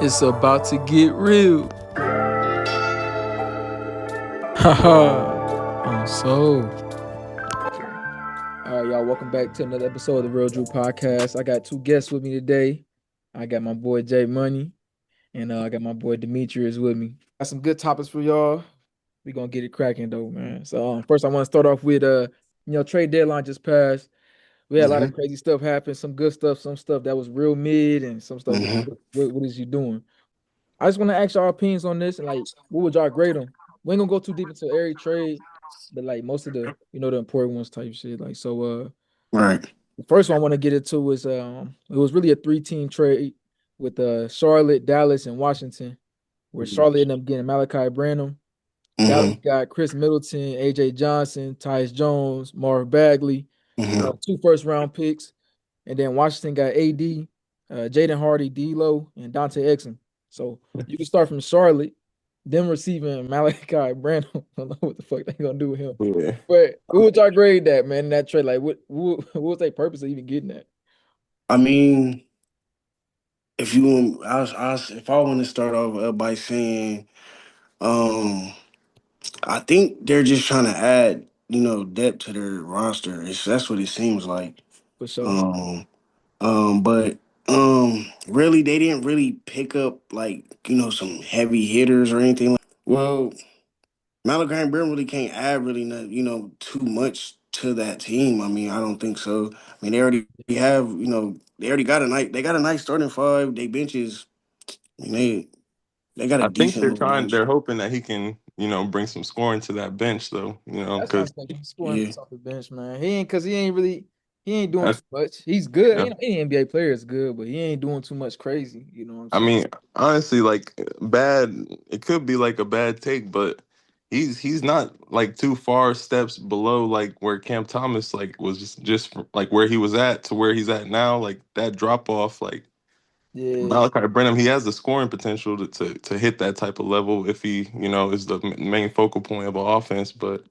It's about to get real. Haha. All right, y'all. Welcome back to another episode of the TheRealDru Podcast. I got two guests with me today. I got my boy Jay Money, and I got my boy Demetrius with me. Got some good topics for y'all. We gonna get it cracking though, man. So first, I want to start off with trade deadline just passed. We had a lot of crazy stuff happen. Some good stuff, some stuff that was real mid, and some stuff. What is you doing? I just want to ask y'all opinions on this, and like, what would y'all grade them? We ain't gonna go too deep into every trade, but like most of the, the important ones type shit. Like, so, Right. the first one I want to get into is it was really a 3-team trade with Charlotte, Dallas, and Washington, where Charlotte ended up getting Malachi Branham. Dallas got Chris Middleton, AJ Johnson, Tyus Jones, Marv Bagley, 2 first-round picks, and then Washington got AD, Jaden Hardy, D'Lo, and Dante Exum. So you can start from Charlotte, them receiving Malachi Branham. I don't know what the fuck they gonna do with him. Yeah. But what would y'all grade that, man, in that trade? Like, what was their purpose of even getting that? I mean, if I want to start off by saying, I think they're just trying to add, depth to their roster. That's what it seems like. For sure. But really, they didn't really pick up like some heavy hitters or anything. Well, Malachi Brim really can't add really too much to that team. I mean, I don't think so. I mean, they already have they already got a nice starting five. They benches. I mean, they got a I think decent little bench. they're hoping that he can, bring some scoring to that bench though, That's what I'm because thinking. He's scoring off the bench, man. He ain't doing too that's, much. He's good. yeah. Any NBA player is good, but he ain't doing too much crazy. You know what I'm I saying? mean, honestly, like it could be like a bad take, but he's not like too far steps below like where Cam Thomas like was just like where he was at to where he's at now. Like that drop off, like Yeah. Malachi Brenham, he has the scoring potential to hit that type of level if he, is the main focal point of an offense. But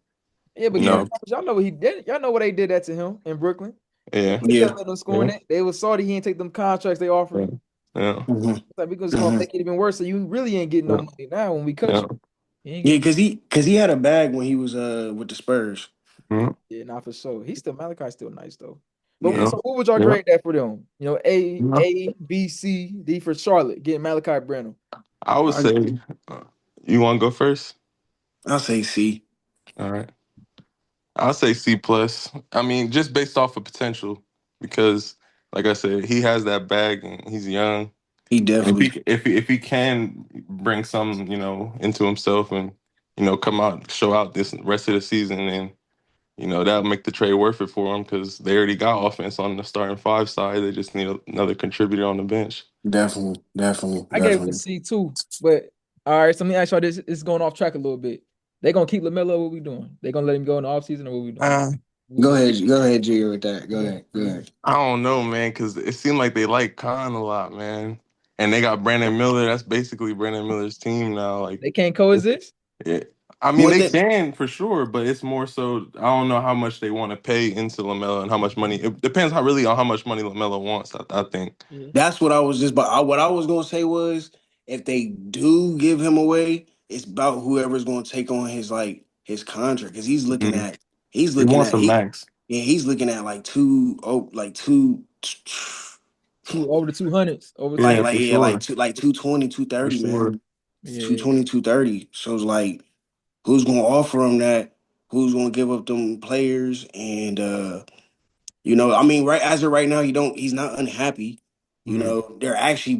Yeah, but you Cam know, Thomas, y'all know what he did. Y'all know what they did that to him in Brooklyn. yeah, They Yeah. kept letting him scoring it. They was salty he ain't take them contracts they offered yeah, him. yeah. Like, we just gonna make it even worse. So you really ain't getting no Yeah. money now when we cut Yeah. you. You ain't Yeah, getting because he had a bag when he was with the Spurs. Mhm. yeah, not for sure. Malachi's still nice though. But Yeah. Yeah. so what would y'all Yeah. grade that for them? A, Yeah. A, B, C, D for Charlotte, getting Malachi Branham. I would I say, uh, you want to go first? I'll say C. All right. I'll say C plus. I mean, just based off of potential, because, like I said, he has that bag and he's young. He And definitely. if he can bring some, into himself and come out show out this rest of the season, and that'll make the trade worth it for him because they already got offense on the starting five side. They just need another contributor on the bench. I gave it a C too. But all right, so let me ask y'all this. It's going off track a little bit. They gonna keep LaMelo, what we doing? They gonna let him go in the offseason, or what we doing? Go ahead, Junior, with that. Go ahead. I don't know, man, because it seemed like they like Khan a lot, man. And they got Brandon Miller. That's basically Brandon Miller's team now. Like, They can't coexist? yeah. I mean, What they that can for sure, but it's more so I don't know how much they want to pay into Lamelo and how much money. It depends on how much money Lamelo wants. I think. Yeah. That's what I was just. But what I was gonna say was, if they do give him away, it's about whoever's gonna take on his contract because Mhm. he's He looking wants at a max. he's looking at like two Over the 200s. Over like Yeah, two. like for yeah like sure. two like 220, For 230, sure. man. Yeah. 220, 230. So it's like, who's gonna offer him that? Who's gonna give up them players? And I mean, right as of right now, he's not unhappy. Mhm. They're actually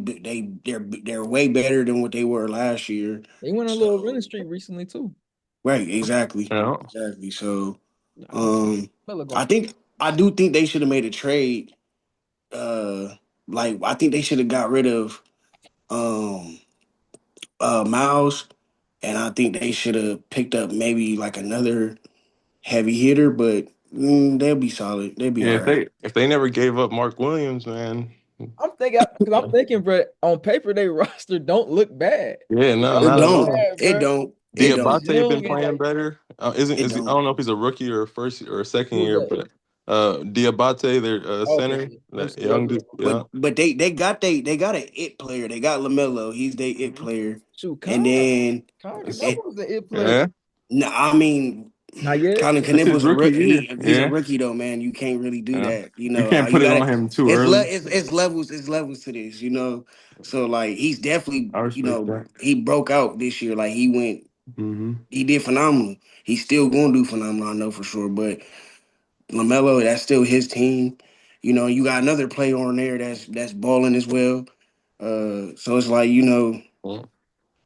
they're way better than what they were last year. They went on a little running So streak recently too. right, exactly. Yeah. Exactly. So Nah, um Melo gonna I keep. think I do think they should have made a trade. Uh like I think they should have got rid of um Miles, and I think they should have picked up maybe like another heavy hitter, but they'll be solid. They'll be Yeah, all if right. they never gave up Mark Williams, man. I'm thinking, bro, on paper, they roster don't look bad. Yeah, It no, don't It not at look don't. all. bad, It bro. don't. It don't. He's Diabate young been and playing like, better. Isn't It is he? I don't. don't know if he's a rookie or a first or a second who's year, that? but Diabate, their Okay, center, I'm that sorry. young Okay. dude. Yeah. But they got an it player. They got LaMelo. He's their it Mhm. player. Shoot, And then Kyle That's, Knuckles was the it player. yeah. no, I mean, Not yet. Colin That's his Knipple's a rookie rookie. year. He's a Yeah. rookie though, man. You can't really do Yeah. that. You can't You put it got to. on him too early. It's levels. It's levels to this. So like he's definitely. I respect that. He broke out this year. Like he went. Mm-hmm. He did phenomenal. He's still going to do phenomenal. I know for sure. But LaMelo, that's still his team. You got another player on there that's balling as well. So it's like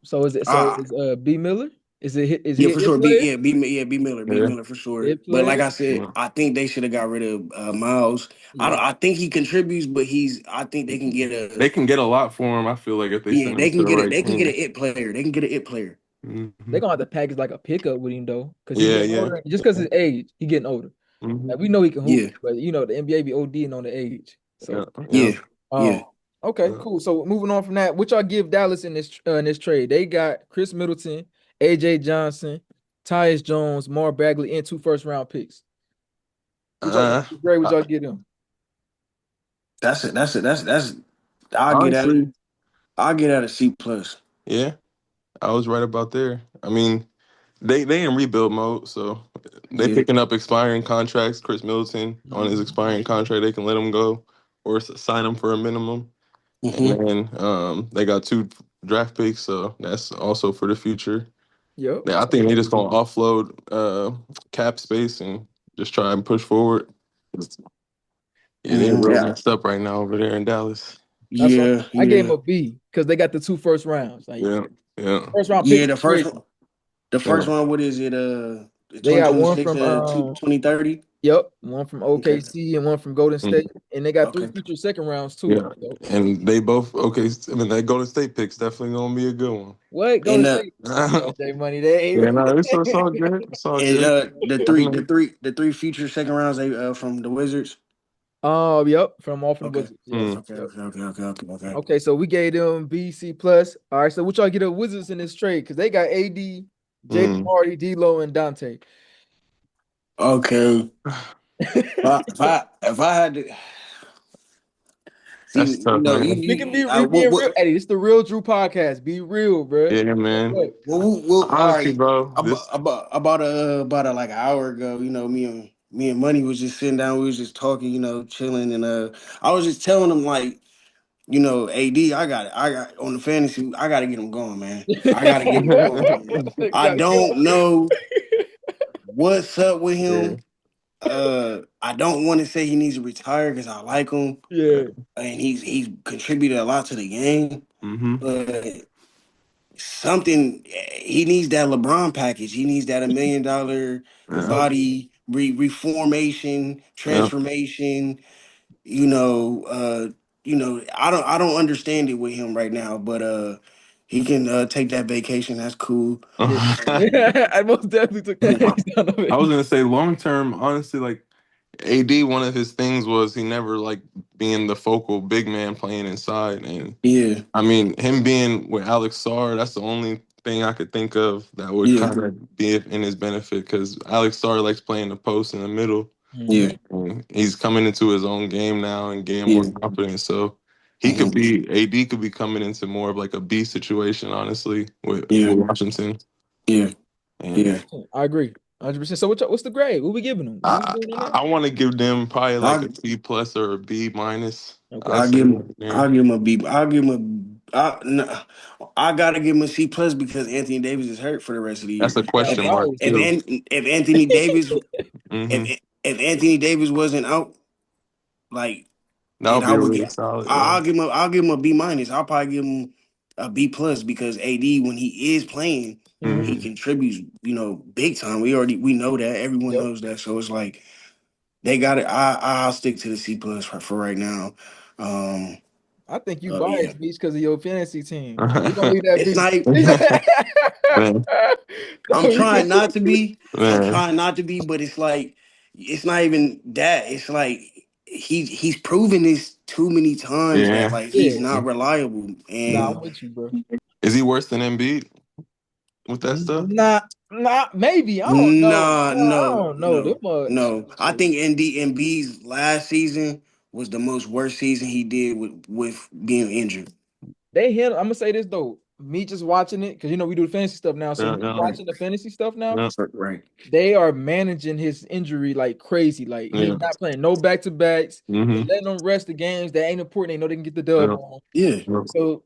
So is it? So ah, is B Miller? Is yeah, he an for it sure. player? B Yeah. Miller for sure. It But player? like I said, Yeah. I think they should have got rid of Miles. Yeah. I think he contributes, but I think they can get They can get a lot for him. I feel like if they yeah, send him to the right they can get an team. it player. They can get an it player. Mm-hmm. They're gonna have to package like a pickup with him though, because he Yeah. getting Yeah. older. Just because his age, he getting older. Mm-hmm. Like we know he can hoop, Yeah, but the NBA be ODing on the age. Yeah. So Yeah. yeah, um yeah. okay, Yeah. cool. So moving on from that, what y'all give Dallas in this trade? They got Chris Middleton, AJ Johnson, Tyus Jones, Mar Bagley, and 2 first-round picks. Which y'all Uh, grade would I- y'all give them? That's it. That's it. That's. I'll get at honestly, I'll get at a C plus. yeah, I was right about there. I mean, they in rebuild mode, so they Yeah. picking up expiring contracts. Chris Middleton on his Mhm. expiring contract, they can let him go or sign him for a minimum. And Mm-hmm. then they got 2 draft picks, so that's also for the future. Yep. Yeah, I think they just gonna offload cap space and just try and push forward. Yeah, they're Mm-hmm. real Yeah. messed up right now over there in Dallas. That's what Yeah. I gave him Yeah. a B because they got the 2 first rounds. Like Yeah, yeah, first round picks Yeah. is crazy. The yeah. first one. What is it? They got one 2026 from and 2030. yep, one from Okay. OKC and one from Golden Mm, State. And they got 3 Okay. future second rounds too. yeah. So And they both okay. I mean, that Golden State pick's definitely gonna be a good one. what? Golden And State. Come on, J Money. They Yeah, no, it's all good. It's all good. I know. the three future second rounds they from the Wizards. Yep, from all from the Okay. Wizards. Yep. Mm. Okay. Yep. Okay. Okay. Okay. Okay. Okay. Okay, so we gave them B, C plus. All right, so what y'all get the Wizards in this trade? Because they got AD, Jaden Mm. Hardy, D'Lo, and Dante. Okay. If I had to see, That's tough, man. We can be I, we being real. Hey, it's the Real Drew podcast. Be real, bro. Yeah, man. What? all Honestly, right. bro, this. Like an hour ago, me and Money was just sitting down. We was just talking, chilling, and I was just telling him like, AD, I got on the fantasy. I got to get him going, man. I got to get him going, man. I Gotta go. don't know what's up with Yeah. him. I don't want to say he needs to retire because I like him Yeah. and he's contributed a lot to the game, Mm-hmm. but something he needs that LeBron package. He needs that $1 million Yeah. body reformation, Yeah. transformation. I don't understand it with him right now, but he can take that vacation. That's cool. Yeah. Uh, I most definitely took that I page down of was it. gonna say long term, honestly, like AD, one of his things was he never like being the focal big man playing inside. And yeah, I mean, him being with Alex Sarr, that's the only thing I could think of that would yeah, kind of be in his benefit because Alex Sarr likes playing the post in the middle. yeah, Mhm. And he's coming into his own game now and getting more yeah, confidence. So he could mhm, be AD could be coming into more of like a B situation, honestly, yeah, with Washington. yeah, And yeah. 100%. I agree. 100%. So what's the grade? What we giving them? What we I doing on that? I want to give them probably like I a C plus or a B minus. I'll Okay. say right there. I'll give him a B. I'll give him no, I gotta give him a C plus because Anthony Davis is hurt for the rest of the That's year. a That's If question what I mark always if say. too. if Anthony Davis Hmm. if Anthony Davis wasn't out, like That then would I be a would really get solid. Yeah. I'll give him a B minus. I'll probably give him a B plus because AD when he is playing, Mhm. he Hmm. contributes, big time. We know that. Everyone Yep. knows that. So it's like they got it. I'll stick to the C plus for right now. Um I think you yeah. biased, Beach, because of your fantasy team. So we're gonna leave that It's be. not Man, I'm We trying not to be. I'm man, trying not to be, but it's like it's not even that. It's like he's proven this too many times that yeah. like he's yeah. not reliable. Nah, And I'm with you, bro. Is he worse than Embiid with that stuff? nah, Nah, maybe I don't know. Nah, I no, don't know. Them no, much. no. I think NB's last season was the most worst season he did with being injured. They hit. I'm gonna say this though. Me just watching it because we do the fantasy stuff now. So Yeah, me yeah, Right, watching the fantasy stuff now. yeah, right. They are managing his injury like crazy. Like he's yeah. not playing no back to backs. They're Mm-hmm. letting them rest the games that ain't important. They know they can get the dub Yeah, on. Yeah. yeah. So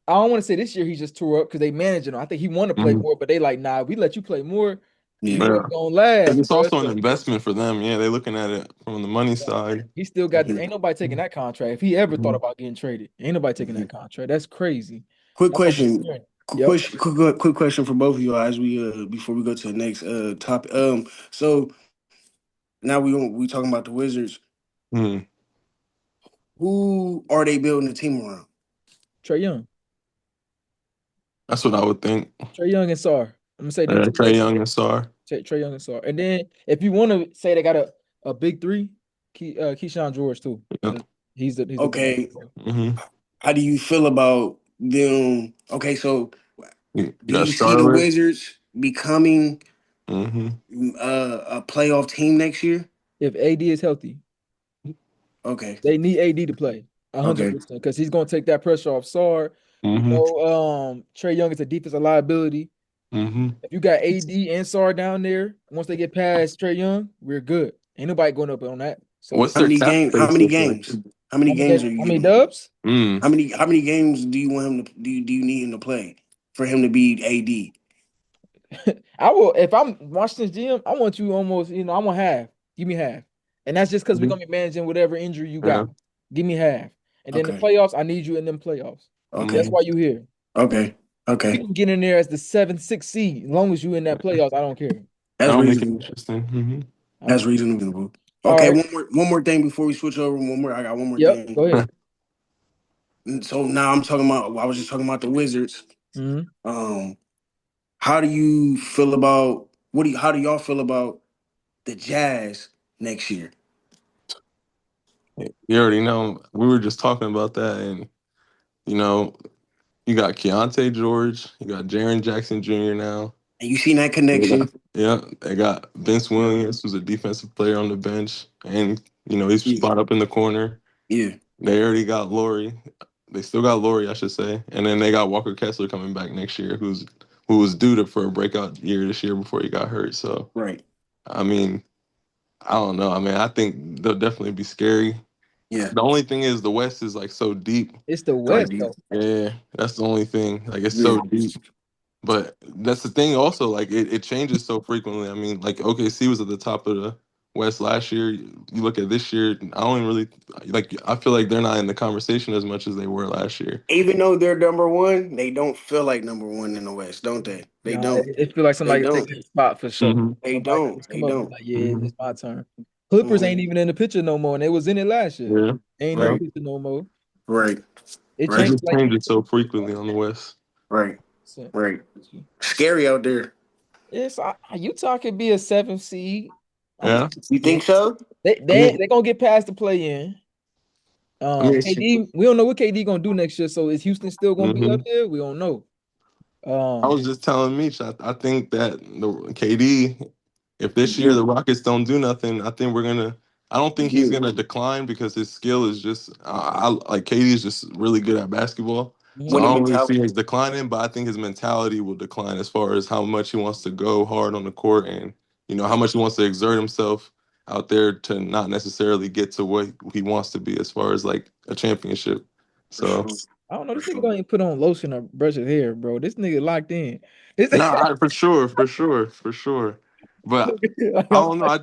I don't want to say this year he just tore up because they managing him. I think he want to play Mm-hmm. more, but they like, nah, we let you play more. Yeah. You Yeah. ain't gonna 'Cause last, it's bro. also an So investment for them. Yeah, they're looking at it from the money side. he still got Mhm, ain't nobody taking that contract. If he ever thought Mhm. about getting traded, ain't nobody taking mhm. that contract. That's crazy. Quick That's what I'm question. hearing. Yep. Quick question for both of you as we before we go to the next topic. So now we talking about the Wizards. Mhm. Who are they building the team around? Trey Young. That's what I would think. Trey Young and Sar. I'm gonna say them two Trey right Young and Sar. there. Trey Young and Sar. And then if you want to say they got a big three, Keyshawn George too. Yeah. He's a good Okay, basketball. Mm-hmm. how do you feel about them? Okay, so You do got you see the Charlotte. Wizards becoming Mm-hmm. a playoff team next year? If AD is healthy, Okay, they need AD to play okay, 100% because he's gonna take that pressure off Sar. Mm-hmm. Trey Young is a defensive liability. Mm-hmm. If you got AD and Sar down there, once they get past Trey Young, we're good. Ain't nobody going up on that. So What's their cap How space many look like? games? How many games are you how many giving him? dubs? Mm. How many games do you want him to do you need him to play for him to be AD? I will if I'm Washington's GM, I want you almost, I want half. Give me half. And that's just because we're Mhm. gonna be managing whatever injury you got. Yeah. Give me half. And then the Okay, playoffs, I need you in them playoffs. That's okay, Mm-hmm. why you here. okay, You okay. can get in there as the 7-6 seed. As long as you in that playoffs, I don't care. That's That'll make it reasonable. interesting. Mm-hmm. I That's don't. reasonable. All Okay, right. one more thing before we switch over. One more. I got one more Yep. thing. Go ahead. So now I'm talking about. I was just talking about the Wizards. Mhm. Um, how do you feel about what do you, how do y'all feel about the Jazz next year? You already know. We were just talking about that, and you know, you got Keontae George, you got Jaren Jackson Jr. now. And you seen that Yeah, connection? yeah. They got Vince Williams, who's a defensive player on the bench, and he's Yeah, spot up in the corner. yeah, They already got Laurie. They still got Laurie, I should say, and then they got Walker Kessler coming back next year, who was due to for a breakout year this year before he got hurt. So right. I mean, I don't know. I mean, I think they'll definitely be scary. Yeah, The only thing is the West is like so deep. It's the right. West though. Yeah, that's the only thing. Like it's Yeah. so deep. But that's the thing also, like it changes so frequently. I mean, like OKC was at the top of the West last year. You look at this year, I don't even really like I feel like they're not in the conversation as much as they were last year. Even though they're number one, they don't feel like number one in the West, don't they? They Nah, it, don't. it feel like They somebody can take don't. that spot for sure. Hmm. They Somebody can don't. just They come up and be don't. like, yeah, Hmm. it's my turn. Clippers Mhm. ain't even in the picture no more, and they was in it last year. Yeah. Ain't in the Yeah. Right. picture no more. Right. It It Right. changed just like changes so frequently on the West. Right. so, Right. Scary out there. yes, Utah could be a 7 seed. I'm Yeah. You yeah. think so? They I they mean, they gonna get past the play in. I mean, KD, we don't know what KD gonna do next year. So is Houston still gonna be up mhm. there? We don't know. I Um, was just telling Mitch, I think that the KD, if this year Yeah. the Rockets don't do nothing, I think we're gonna. I don't think he's Yeah. gonna decline because his skill is just. I like KD is just really good at basketball, so I Winning don't really mentality. see his declining. But I think his mentality will decline as far as how much he wants to go hard on the court and how much he wants to exert himself out there to not necessarily get to what he wants to be as far as like a championship. For So. sure. I don't know. For This nigga sure. don't even put on lotion or brush his hair, bro. This nigga locked in. This No, for sure, for sure, for sure. But like, I I'm don't know.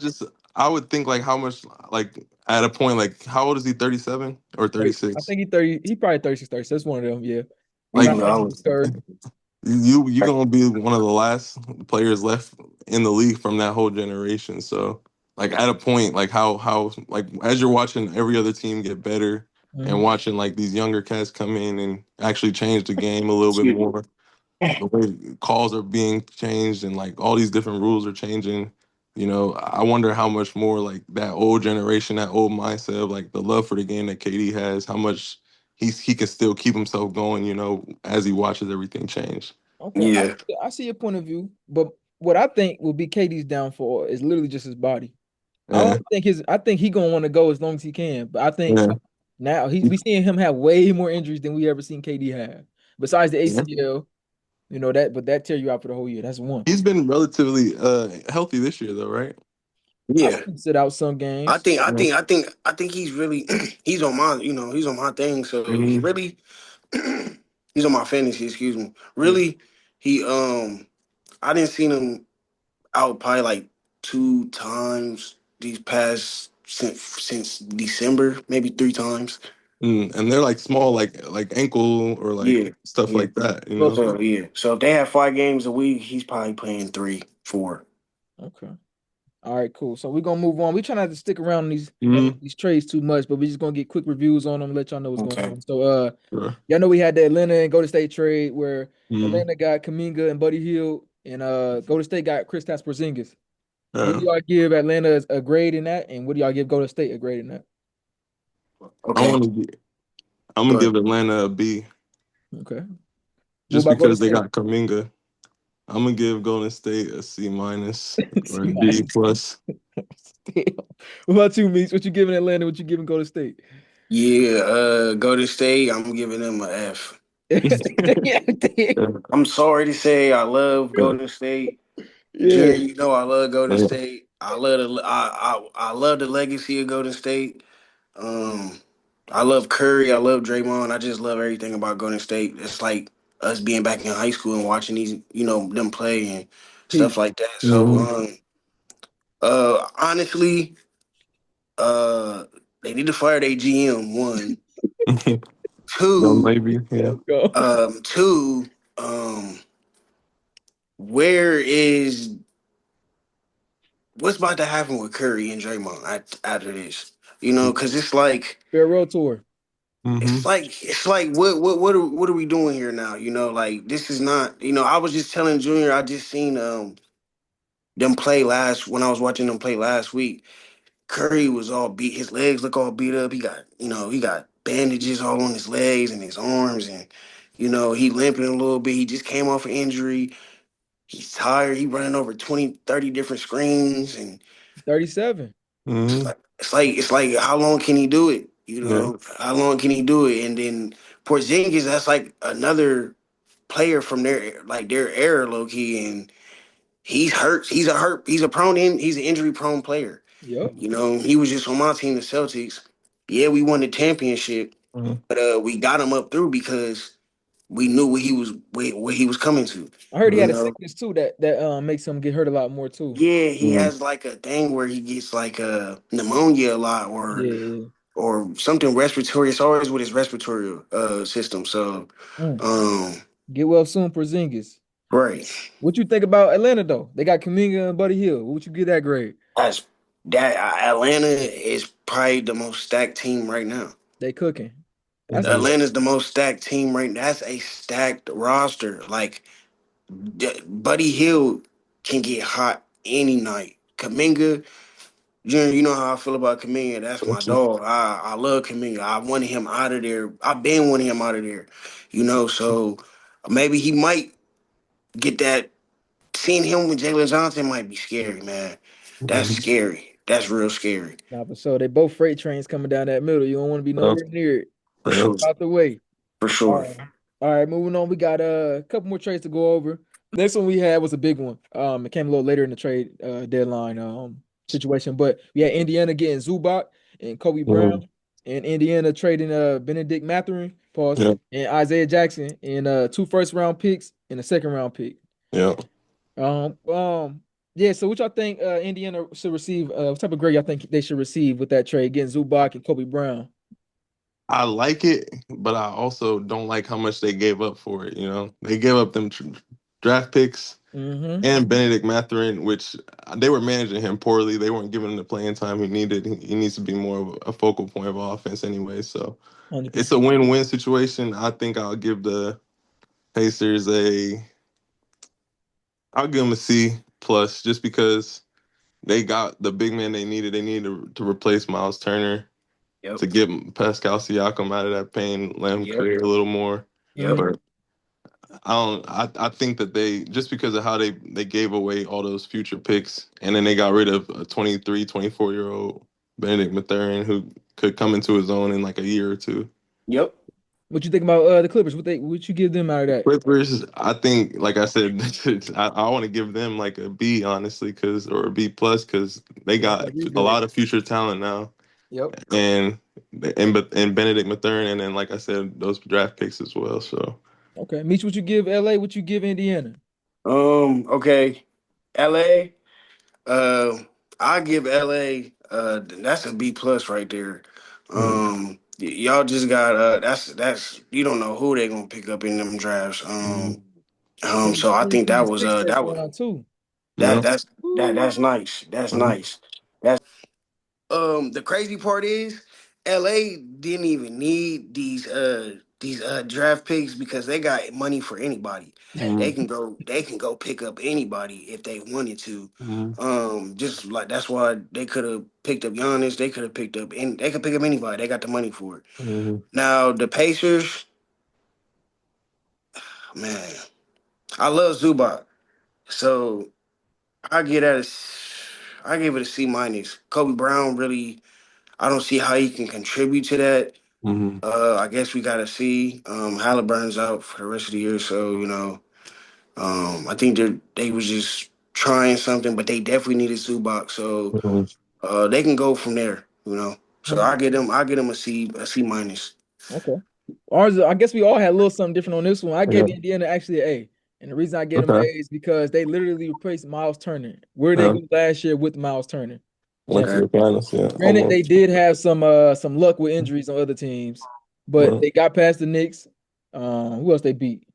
I would think like how much like at a point like how old is he? 37 or I 36? think he 30. He probably 36, 30. That's one of them. Yeah. He Like not Even though like I Steve was Kerr. you gonna be one of the last players left in the league from that whole generation. So like at a point like how like as you're watching every other team get better and Mhm. watching like these younger cats come in and actually change the game a little bit excuse me. more. The way calls are being changed and like all these different rules are changing. I wonder how much more like that old generation, that old mindset of like the love for the game that KD has, how much he can still keep himself going, as he watches everything change. Okay, Yeah. I see your point of view, but what I think will be KD's downfall is literally just his body. I Yeah, don't think I think he gonna want to go as long as he can, but I think yeah, now we seeing him have way more injuries than we ever seen KD have. Besides the yeah. ACL, that, but that tear you out for the whole year. That's one. He's been relatively healthy this year, though, right? I Yeah. think sit out some I games. think I Yeah. think I think I think he's really he's on my he's on my thing. So he Hmm. really he's on my fantasy. Excuse me. Yeah, Really, he I didn't see him out probably like 2 times these past since December, maybe 3 times. And they're like small, like ankle or like Yeah, stuff yeah. like that, you know. explosive. So yeah, so if they have 5 games a week, he's probably playing 3, 4. Okay. All right, cool. So we're gonna move on. We try not to stick around in Hmm. these trades too much, but we're just gonna get quick reviews on them, let y'all know what's going Okay. on. So Sure. y'all know we had the Atlanta and Golden State trade where Hmm. Atlanta got Kaminga and Buddy Hield, and Golden State got Kristaps Porzingis. What do Yeah. y'all give Atlanta a grade in that, and what do y'all give Golden State a grade in that? I'm Okay. gonna I'm gonna Good. give Atlanta a B Okay. What just about Golden because they State? got Kaminga. I'm gonna give Golden State a C minus or C a D minus. plus. Damn. What about you, Meeks? What you giving Atlanta? What you giving Golden State? Yeah, Golden State, I'm giving them an F. Damn, damn. Yeah. I'm sorry to say I love Yeah. Golden State. Yeah. Jerry, I love Golden Yeah. State. I love the legacy of Golden State. Um, I love Curry. I love Draymond. I just love everything about Golden State. It's like us being back in high school and watching these, them play and stuff Peace. like that. So, Mhm. honestly, uh, they need to fire their GM. One, No, two, maybe. Yeah. Go. two. Um, where is what's about to happen with Curry and Draymond after this? Because Farewell tour. Hmm. it's like what are we doing here now? Like this is not. I was just telling Junior, I just seen them play last when I was watching them play last week. Curry was all beat. His legs look all beat up. He got bandages all on his legs and his arms, and he limping a little bit. He just came off an injury. He's tired. He running over 20, 30 different screens, and 37. it's Hmm. like how long can he do it? Yeah. How long can he do it? And then Porzingis, that's like another player from their era, low key, and he's hurt. He's an injury prone player. Yep. He was just on my team, the Celtics. Yeah, we won the championship, Mhm. but we got him up through because we knew what he was coming to. I heard he You had a know, sickness too that makes him get hurt a lot more too. yeah, he Mhm. has like a thing where he gets like pneumonia a lot, or Yeah. or something respiratory. It's always with his respiratory system. So, Mm. um, Get well soon, Porzingis. right. What you think about Atlanta though? They got Kaminga and Buddy Hill. What would you give that grade? That's that Atlanta is probably the most stacked team right now. They cooking. That's Mhm. good. Atlanta's the most stacked team right now. That's a stacked roster. Like Buddy Hill can get hot any night. Kaminga, Junior, you know how I feel about Kaminga. That's my dog. I love Kaminga. I wanted him out of there. I've been wanting him out of there. So maybe he might get that. Seeing him with Jalen Johnson might be scary, man. That's Mhm. scary. That's real scary. Nah, for sure. They both freight trains coming down that middle. You don't want to be Yeah. nowhere near it. For Yeah. sure. Out the way. For All sure. right. All right, moving on. We got a couple more trades to go over. Next one we had was a big one. It came a little later in the trade deadline situation, but we had Indiana getting Zubac and Kobe Brown, Mhm. and Indiana trading Benedict Mathurin, pause, Yeah. and Isaiah Jackson, and 2 first-round picks and a second-round pick. Yeah. Um, um, yeah. So, what y'all think Indiana should receive? What type of grade y'all think they should receive with that trade, getting Zubac and Kobe Brown? I like it, but I also don't like how much they gave up for it. They gave up them draft picks Mm-hmm. and Benedict Mathurin, which they were managing him poorly. They weren't giving him the playing time he needed. He needs to be more of a focal point of offense anyway. So it's a 100%. win-win situation. I think Pacers a I'll give them a C plus just because they got the big man they needed. They needed to replace Miles Turner to Yep. get Pascal Siakam out of that pain, let him Yep. create a little more. Yep. Mm-hmm. But I think that they, just because of how they gave away all those future picks, and then they got rid of a 23, 24-year-old Benedict Mathurin who could come into his own in like a year or two. Yep. What you think about the Clippers? What you give them out of that? Clippers, I think, like I said, I want to give them like a B, honestly, or a B plus, because they Yeah, I got agree with a that. lot of future talent now, Yep. and and Benedict Mathurin, and then like I said, those draft picks as well. So Okay. Meech, what you give LA? What you give Indiana? Okay. LA. Uh, I give LA. That's a B plus right there. mm, Y'all just got that's you don't know who they gonna pick up in them drafts. mm, So I think that was Six first that was round too. that yeah, that's Ooh. that's nice. That's mhm, nice. That's the crazy part is LA didn't even need these draft picks because they got money for anybody. mhm, They can go pick up anybody if they wanted to. mhm, Just like that's why they could have picked up Giannis, they could have picked up and they could pick up anybody. They got the money for it. mhm, Now the Pacers, man, I love Zubac. So I get at a, I give it a C minus. Kobe Brown really I don't see how he can contribute to that. mhm, I guess we gotta see. Halliburton's out for the rest of the year, so I think they was just trying something, but they definitely needed Zubac, so mhm. they can go from there. So I get them a C minus. Okay. Ours, I guess we all had a little something different on this one. I gave Yeah. Indiana actually an A. And the reason I gave them an A Okay. is because they literally replaced Miles Turner. Where they Yeah. go last year with Miles Turner? Went to Okay. the finals. Yeah. Granted, they Almost. did have some luck with injuries on other teams, but Right. they got past the Knicks. Who else they beat?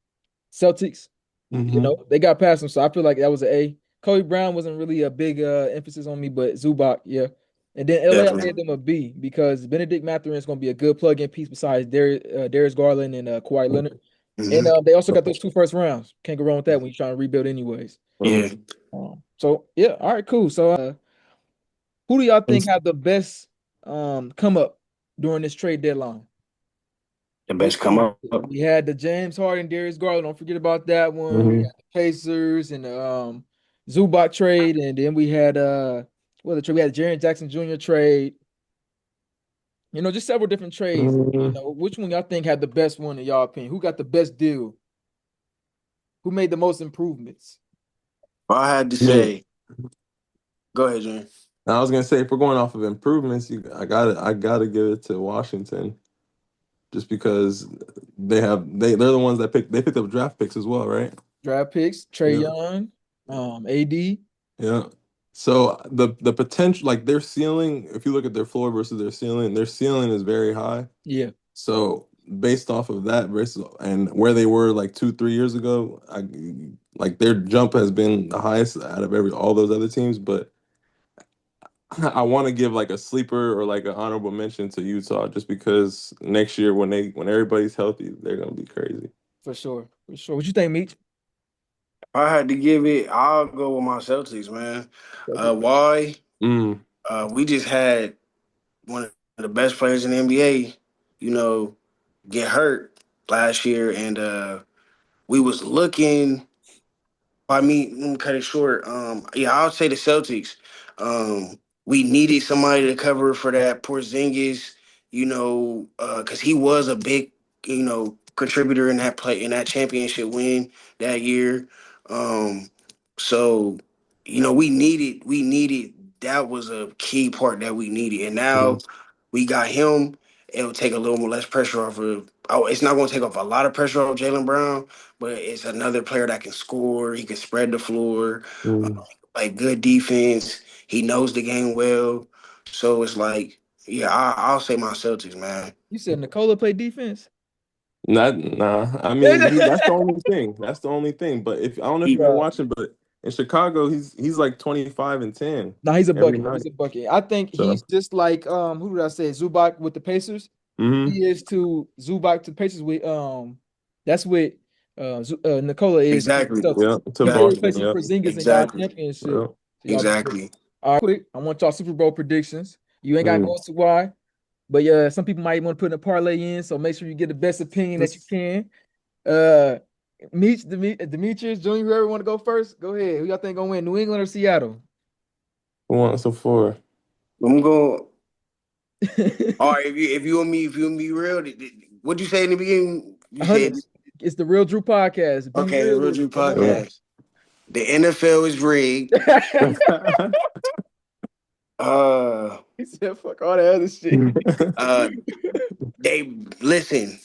Celtics. Mm-hmm. They got past them, so I feel like that was an A. Kobe Brown wasn't really a big emphasis on me, but Zubac, yeah. And then LA, I gave Definitely. them a B because Benedict Mathurin is going to be a good plug-in piece besides Darius Garland and Kawhi Leonard. And Hmm. they also got those two first rounds. Can't go wrong with that when you're trying to rebuild anyways. Yeah. So yeah, all right, cool. So who do y'all think have the best come up during this trade deadline? The Both best come teams. up. We had the James Harden, Darius Garland. Don't forget about that one. We Mm-hmm. had the Pacers and the Zubac trade, and then we had the trade? We had the Jaren Jackson Jr. trade. Just several different trades. Mm-hmm. Which one y'all think had the best one in y'all opinion? Who got the best deal? Who made the most improvements? If I had to I mean, say, go ahead, Jen. I was gonna say, if we're going off of improvements, I gotta give it to Washington, just because they're the ones that picked up draft picks as well, right? Draft picks, Trey Yeah. Young, AD. Yeah. So the potential, like their ceiling, if you look at their floor versus their ceiling is very high. Yeah, So based off of that versus and where they were like 2, 3 years ago, like their jump has been the highest out of all those other teams. But I want to give like a sleeper or like an honorable mention to Utah, just because next year when everybody's healthy, they're gonna be crazy. for sure. For sure. What you think, Meech? If I had to give it, I'll go with my Celtics, man. Why? Mm, We just had one of the best players in the NBA, you know, get hurt last year, and we was looking. Let me cut it short. Yeah, I'll say the Celtics. We needed somebody to cover for that Porzingis, because he was a big, contributor in that championship win that year. Um, so, we needed that was a key part that we needed, and now mm, we got him. It'll take a little more less pressure off of. Oh, it's not going to take off a lot of pressure off Jalen Brown, but it's another player that can score. He can spread the floor, mm. play good defense. He knows the game well. So it's like, yeah, I'll say my Celtics, man. You said Nikola played defense? Not nah. I mean, that's the only thing. That's the only thing. But if I don't know if you've been Bro. watching, but in Chicago, he's like 25 and 10 No, he's a every bucket. night. He's a bucket. I think So, he's just like who did I say? Zubac with the Pacers. hmm He is to Zubac to Pacers with that's what Nikola is to the Exactly. Celtics. yeah, to He's there Exactly. Boston. replacing Yeah, Porzingis and got a Exactly. championship. yeah. So y'all be good. Exactly. All right, quick. I want y'all Super Bowl predictions. You ain't got to Mm. go into why, but yeah, some people might want to put in a parlay in, so make sure you get the best opinion that you can. Uh Demetrius, Junior, whoever want to go first, go ahead. Who y'all think gonna win, New England or Seattle? Who wants the four? I'm going. All right, if you want me real, what'd you say in the beginning? You said 100. It's the Real Drew Podcast. Be okay, the real Real with Drew it. Come on now. Podcast. The NFL is rigged. He said, "Fuck all that other shit." Uh, they listen.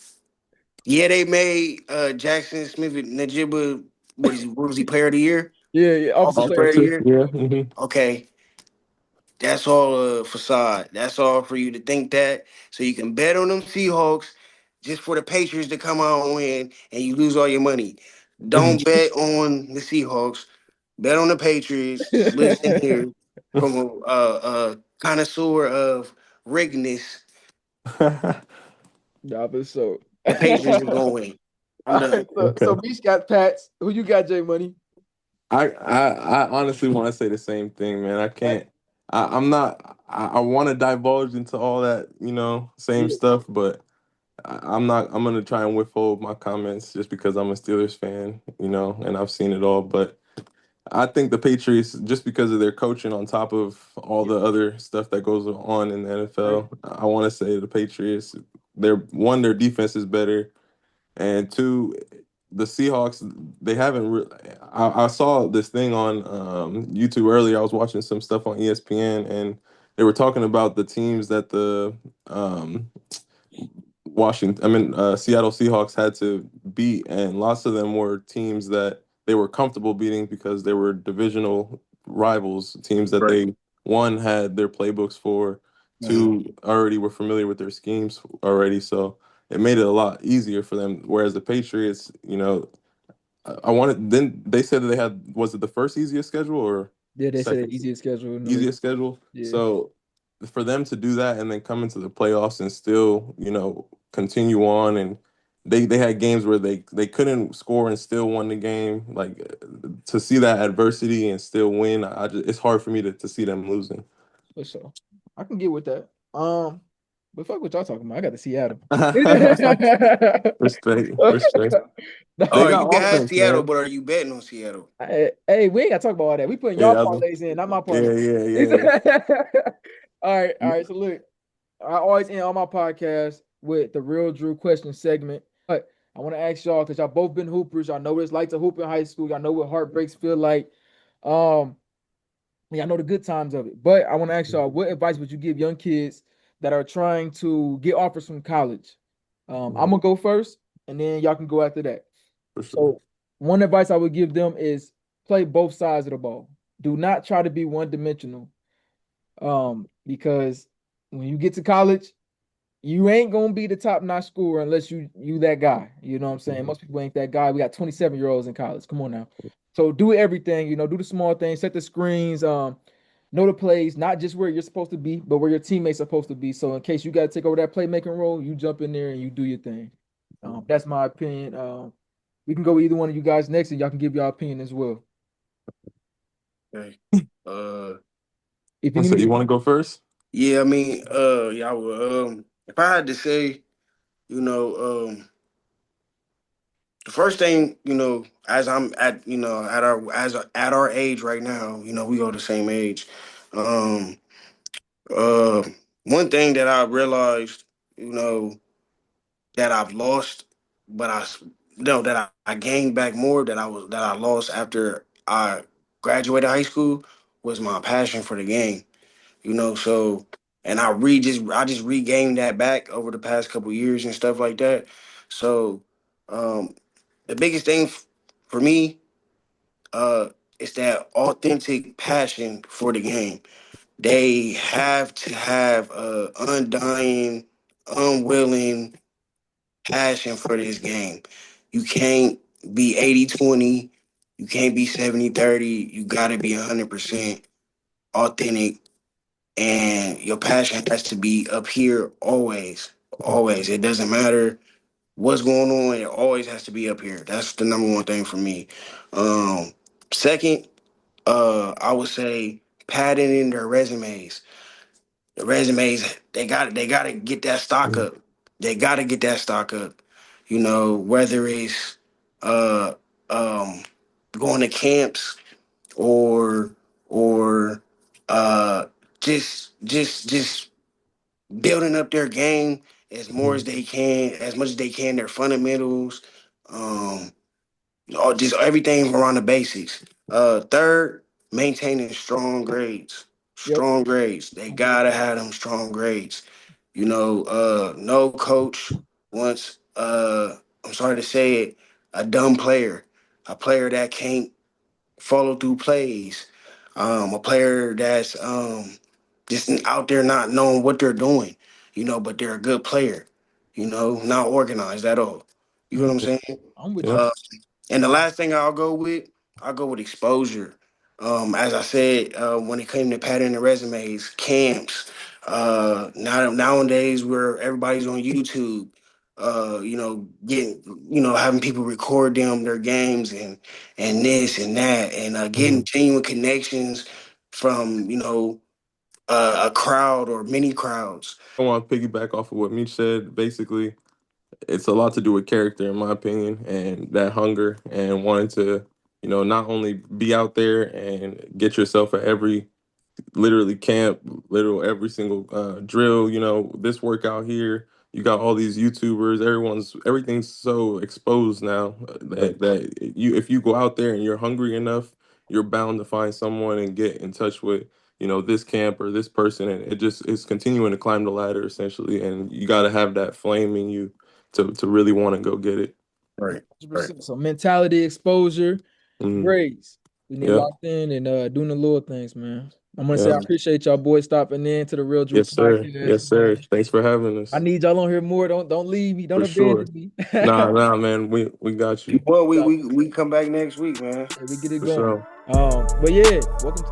Yeah, they made Jackson Smith Najibba. What was he player of the year? Yeah, yeah. Offensive Offensive player of player the of the year. Offensive, year. yeah. Mhm. Okay, that's all a facade. That's all for you to think that, so you can bet on them Seahawks, just for the Patriots to come out and win, and you lose all your money. Don't bet on the Seahawks. Bet on the Patriots. Just listen here from a connoisseur of rigness. Nah, but so. The Patriots are going to win. I'm All right, done. so Okay. Beach got Pats. Who you got, J Money? I honestly want to say the same thing, man. I Pat- can't. I'm not. I want to divulge into all that, same Yeah, stuff, but I'm not. I'm gonna try and withhold my comments just because I'm a Steelers fan, and I've seen it all. But I think the Patriots, just because of their coaching, on top of all yeah, the other stuff that goes on in the right. NFL, I want to say the Patriots. Their defense is better. And two, the Seahawks, they haven't. I saw this thing on YouTube earlier. I was watching some stuff on ESPN, and they were talking about the teams that the um, Seattle Seahawks had to beat, and lots of them were teams that they were comfortable beating because they were divisional rivals, teams that Right. they one had their playbooks for, Mhm. two already were familiar with their schemes already, so it made it a lot easier for them. Whereas the Patriots, I wanted. Then they said that they had, was it the first easiest schedule or Yeah, they said second the easiest schedule in the league. easiest schedule? Yeah, So for them to do that and then come into the playoffs and still, continue on, and they had games where they couldn't score and still won the game. Like, to see that adversity and still win, I just, it's hard for me to see them losing. for sure. I can get with that. But fuck what y'all talking about. I got the Seattle. Respect, respect. All They right, got you can have offense, Seattle, man. but are you betting on Seattle? Hey, we ain't gotta talk about all that. We putting y'all Yeah, parlays in, not my yeah, parlay. yeah, yeah, All yeah. right. So look, I always end all my podcasts with the Real Drew question segment. But I want to ask y'all, because y'all both been hoopers. Y'all know what it's like to hoop in high school. Y'all know what heartbreaks feel like. Um, y'all know the good times of it. But I want to ask y'all, what advice would you give young kids that are trying to get offers from college? I'm gonna go first, and then y'all can go after that. For sure. So one advice I would give them is play both sides of the ball. Do not try to be one dimensional. Because when you get to college, you ain't gonna be the top notch scorer unless you that guy. You know what I'm saying? Most people ain't that guy. We got 27-year-olds in college. Come on now. So do everything, do the small things, set the screens, know the plays, not just where you're supposed to be, but where your teammates are supposed to be. So in case you got to take over that playmaking role, you jump in there and you do your thing. That's my opinion. We can go with either one of you guys next, and y'all can give your opinion as well. Okay. Uh, If you need So me you to, want to go first? yeah, I mean, yeah, I would, if I had to say, you know, the first thing, as I'm at, at our age right now, we all the same age. Um, uh, One thing that I realized, you know, that I've lost, but no, that I gained back more that I lost after I graduated high school was my passion for the game. So and I just regained that back over the past couple years and stuff like that. So um the biggest thing for me uh is that authentic passion for the game. They have to have a undying, unwilling passion for this game. You can't be 80-20. You can't be 70-30. You got to be 100% authentic, and your passion has to be up here always. Always. It doesn't matter what's going on. It always has to be up here. That's the number one thing for me. Second, I would say padding in their resumes. The resumes, they gotta get that stock up. They gotta get that stock up. Whether it's uh, um, going to camps or or uh, just building up their game as more as they can, as much as they can, their fundamentals, um, or just everything around the basics. Third, maintaining strong grades. Yep. Strong grades. They gotta have them strong grades. No coach wants I'm sorry to say it, a dumb player. A player that can't follow through plays. A player that's just out there not knowing what they're doing, but they're a good player, not organized at all. You know what I'm Mhm. saying? I'm with Yeah. you. Uh, and the last thing I'll go with exposure. As I said, when it came to pattern and resumes, camps, nowadays where everybody's on YouTube, getting, having people record them, their games and this and that, and getting Mhm. genuine connections from, a crowd or many crowds. I want to piggyback off of what Meech said. Basically, it's a lot to do with character, in my opinion, and that hunger and wanting to, not only be out there and get yourself at every literally camp, literal every single drill. This workout here. You got all these YouTubers. Everything's so exposed now that if you go out there and you're hungry enough, you're bound to find someone and get in touch with this camp or this person, and it just is continuing to climb the ladder essentially. And you got to have that flame in you to really want to go get it. Right, right. 100%. So mentality, exposure, Mhm. grades. We need Yeah, locked in and doing the little things, man. I'm gonna say I yeah. appreciate y'all boys stopping in to the Real Drew Yes, sir. podcast, Yes, sir. man. Thanks for having I us. need y'all on here more. Don't leave me. Don't For sure. abandon me. Nah, man. We got you. Well, we come back next week, man. Yeah, we get it For going. sure. But yeah, welcome.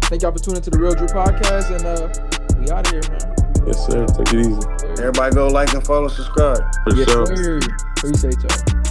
Thank y'all for tuning into the Real Drew podcast, and we out of here, man. Yes, sir. Take it easy. Everybody go like and follow, subscribe. For Yes, sure. sir. Appreciate y'all.